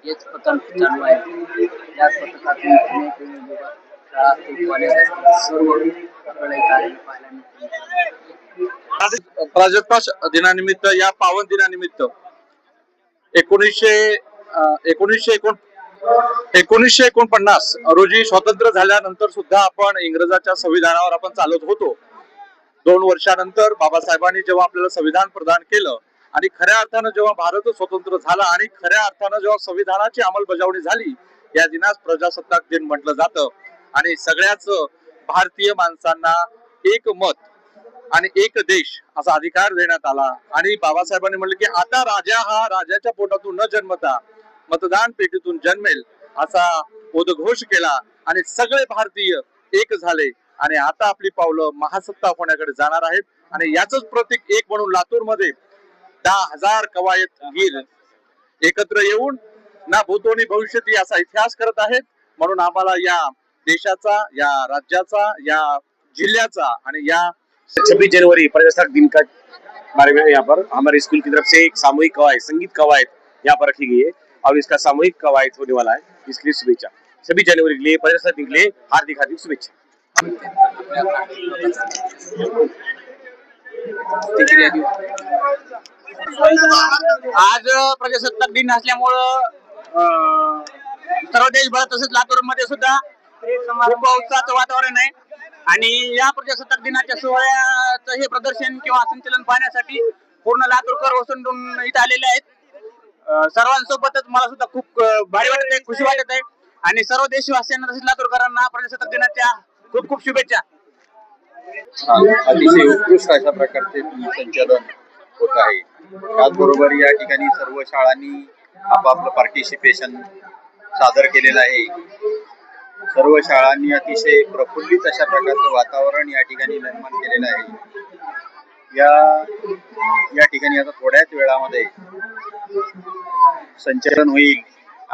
हेच पथक चालू आहे. याच पथकातून अनेक वेगवेगळ्या शाळा असतील, कॉलेज असतील, सर्व सगळे कार्य पाहायला मिळते. प्रजासत्ताक दिनानिमित्त, या पावन दिनानिमित्त 1949 रोजी स्वातंत्र्य झाल्यानंतर सुद्धा आपण इंग्रजाच्या संविधानावर आपण चालत होतो. 2 वर्षानंतर बाबासाहेबांनी जेव्हा आपल्याला संविधान प्रदान केलं आणि खऱ्या अर्थानं जेव्हा भारत स्वतंत्र झाला आणि खऱ्या अर्थानं जेव्हा संविधानाची अंमलबजावणी झाली, या दिनास प्रजासत्ताक दिन म्हटलं जातं. आणि सगळ्याच भारतीय माणसांना एक मत आणि एक देश असा अधिकार देण्यात आला. आणि बाबासाहेबांनी म्हटलं की आता राजा हा राजाच्या पोटातून न जन्मता मतदान पेटीतून जन्मेल असा उद्घोष केला आणि सगळे भारतीय एक झाले. आणि आता आपली पावलं महासत्ता होण्याकडे जाणार आहेत. आणि याचंच प्रतीक एक म्हणून लातूर मध्ये 10,000 कवायतगीर एकत्र येऊन ना भूतोनी भविष्यती असा इतिहास करत आहेत. म्हणून आम्हाला या देशाचा, या राज्याचा, या जिल्ह्याचा आणि या 26 जनवरी प्रजासत्ताक दिन का बारे में यहाँ पर हमारे स्कूल की तरफ से एक सामूहिक कवायद, संगीत कवायद यहाँ पर रखी गई है और इसका सामूहिक कवायद होने वाला है. इसलिए शुभेच्छा. 26 जनवरी के लिए, प्रजासत्ताक दिन के लिए हार्दिक हार्दिक शुभेच्छा. आज प्रजासत्ताक दिन असल्यामुळं सर्व देशभर तसेच लातूर मध्ये सुद्धा खूप उत्साहाचं वातावरण आहे. आणि या प्रजासत्ताक दिनाच्या सोहळ्याचं हे प्रदर्शन किंवा संचलन पाहण्यासाठी पूर्ण लातूरकर ओसंडून इथे आलेले आहेत. सर्वांसोबतच मला सुद्धा खूप भारी वाटत आहे, खुशी वाटत आहे. आणि सर्व देशवासियांना तसेच लातूरकरांना प्रजासत्ताक दिनाच्या खूप खूप शुभेच्छा. अतिशय उत्कृष्ट अशा प्रकारचे संचलन होत आहे. त्याचबरोबर या ठिकाणी सर्व शाळांनी आपापलं पार्टिसिपेशन सादर केलेलं आहे. सर्व शाळांनी अतिशय प्रफुल्लित अशा प्रकारचं वातावरण या ठिकाणी निर्माण केलेलं आहे. या ठिकाणी आता थोड्याच वेळामध्ये संचलन होईल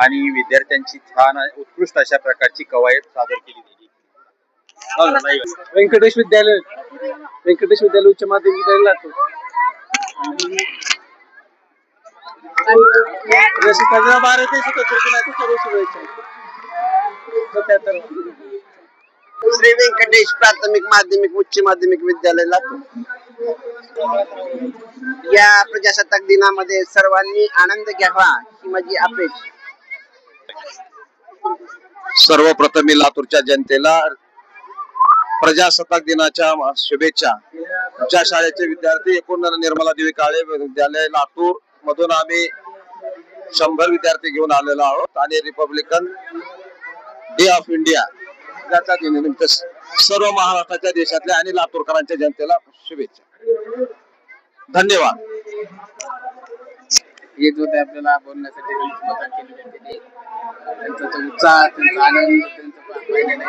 आणि विद्यार्थ्यांची छान उत्कृष्ट अशा प्रकारची कवायत सादर केली जाईल. व्यंकटेश विद्यालय उच्च माध्यमिक विद्यालय लातूर. भारत सर्व शुभेच्छा. श्री व्यंकटेश प्राथमिक माध्यमिक उच्च माध्यमिक विद्यालय लातूर. या प्रजासत्ताक दिनामध्ये सर्वांनी आनंद घ्यावा ही माझी अपेक्षा. सर्वप्रथम मी लातूरच्या जनतेला प्रजासत्ताक दिनाच्या शुभेच्छा. आमच्या शाळेचे विद्यार्थी एकूण निर्मला देवी काळे विद्यालय लातूर मधून आम्ही 100 विद्यार्थी घेऊन आलेलो आहोत. आणि रिपब्लिकन डे ऑफ इंडिया याच्या दिनानिमित्त सर्व महाराष्ट्राच्या देशातल्या आणि लातूरकरांच्या जनतेला शुभेच्छा. धन्यवाद. येत होते आपल्याला बोलण्यासाठी मदत केली. त्यांचा उत्साह, त्यांचा आनंद, त्यांचं पाहिलेलं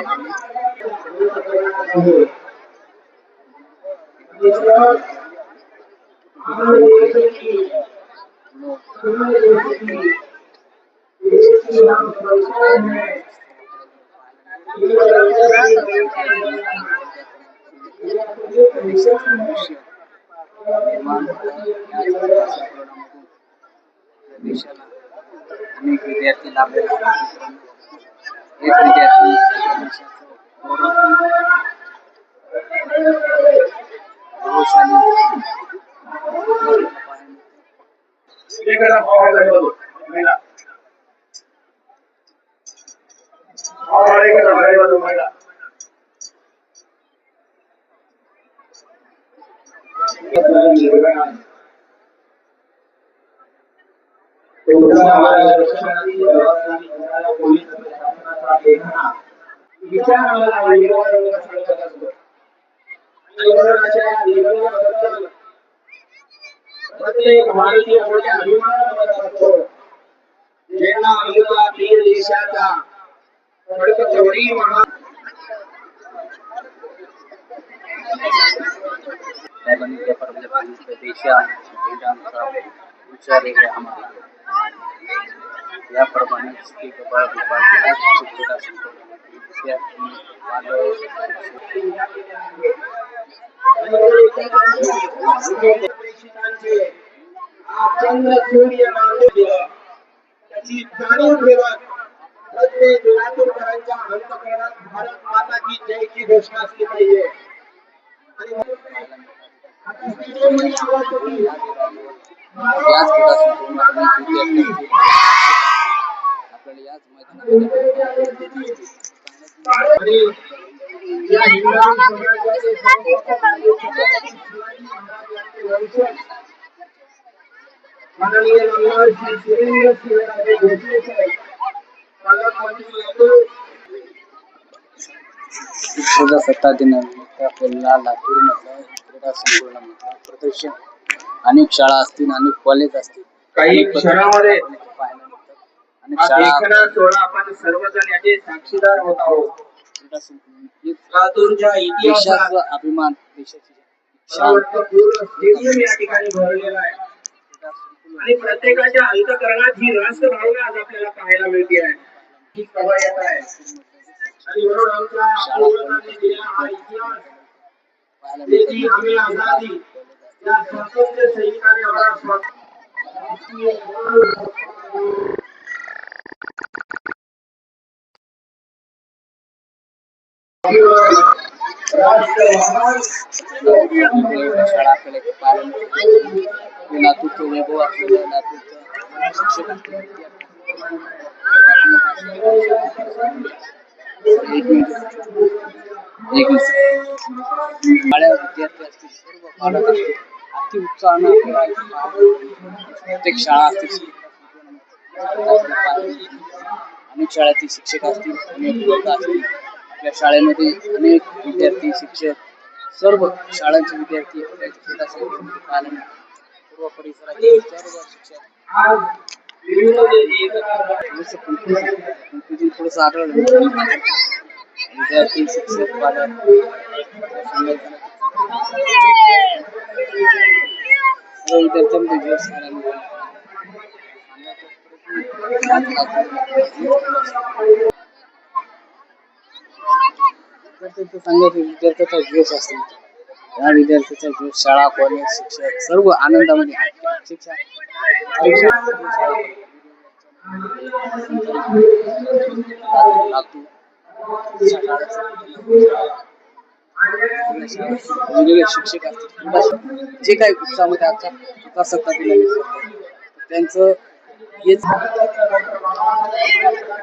देशाला अनेक विद्यार्थी लाभलेले आहेत. एक विद्यार्थी प्रत्येक भारतीय मोठ्या अभिमानाने असतो. ज्यांना आपला वीर देशाचा कडकचौरी महा विचार आहे आम्हाला याप्रमाणे चंद्र सूर्य त्याची जाणीव ठेवत प्रत्येक लातूरकरांच्या अंतःकरणात भारत माता की जयची घोषणा असली पाहिजे. आणि याच गटातून आपल्याला याच माननीय आमदार श्री सुरेंद्र सिंह घोषले साहेब प्रजासत्ताक दिनानिमित्त आपल्याला लातूर मधलं क्रीडा संकुलनामधलं प्रदर्शन अनेक शाळा असतील, अनेक कॉलेज असतील, काही क्षणामध्ये पाहायला मिळतात. अनेक शाळा एखादा सोहळा आपण सर्वजण याचे साक्षीदार होत आहोत. क्रीडा संकुलन लातूरच्या इतिहासात देशाचा अभिमान, देशाची पूर्ण स्टेडियम या ठिकाणी भरलेला आहे आणि प्रत्येकाच्या अंतःकरणात ही राष्ट्र भावना आज आपल्याला पाहायला मिळते आहे. ही कवायत आहे आणि म्हणून आमच्या पूर्वजांनी दिलेला हा इतिहास देशी हमें आजादी या स्वातंत्र्य सैनिकाने आम्हाला शाळा आपल्याला इथे पाहायला मिळते. लातूरचं वैभव असलेलं लातूरचं शिक्षक असलेलं शाळा विद्यार्थी असतील, सर्व पालक असतील, अति उत्साहानं प्रत्येक शाळा असतील, अनेक शाळेतील शिक्षक असतील, अनेक वर्ग असतील. आपल्या शाळेमध्ये अनेक विद्यार्थी, शिक्षक, सर्व शाळांचे विद्यार्थी आपल्या क्रीडा संकुलनामध्ये पाहायला मिळतात. पूर्व परिसरातील सर्व शिक्षक थोडंसं आढळलं विद्यार्थी, शिक्षक, पालक सर्व विद्यार्थ्यांमध्ये जोश पाहायला मिळाला. सांगायचं विद्यार्थ्याचा जोश असतो. या विद्यार्थ्याचा जोश शाळा, कॉलेज, शिक्षक सर्व आनंदामध्ये शिक्षण वेगवेगळे शिक्षक असतील, जे काही उत्साहामध्ये आजच्या प्रजासत्ताक दिनानिमित्त त्यांचं हेच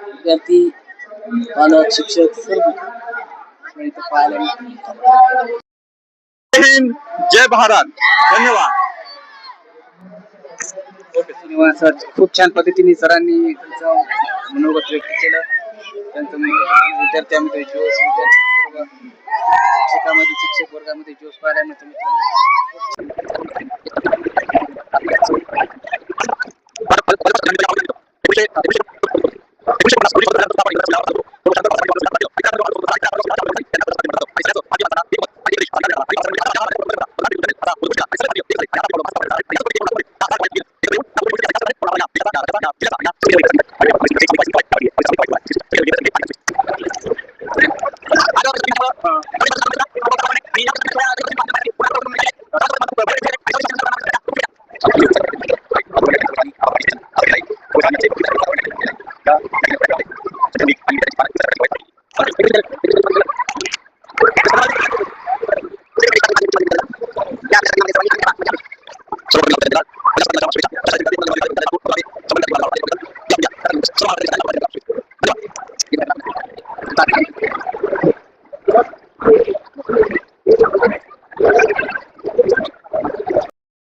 विद्यार्थी, पालक, शिक्षक सर्व इथं पाहायला मिळतात. जय हिंद, जय भारत. धन्यवाद. धन्यवाद सर. खूप छान पद्धतीने सरांनी त्यांचं मनोगत व्यक्त केलं. त्यांचं विद्यार्थ्यांमध्ये जोश, विद्यार्थी सर्व शिक्षकांमध्ये, शिक्षक वर्गामध्ये जोश पाहायला मिळतो.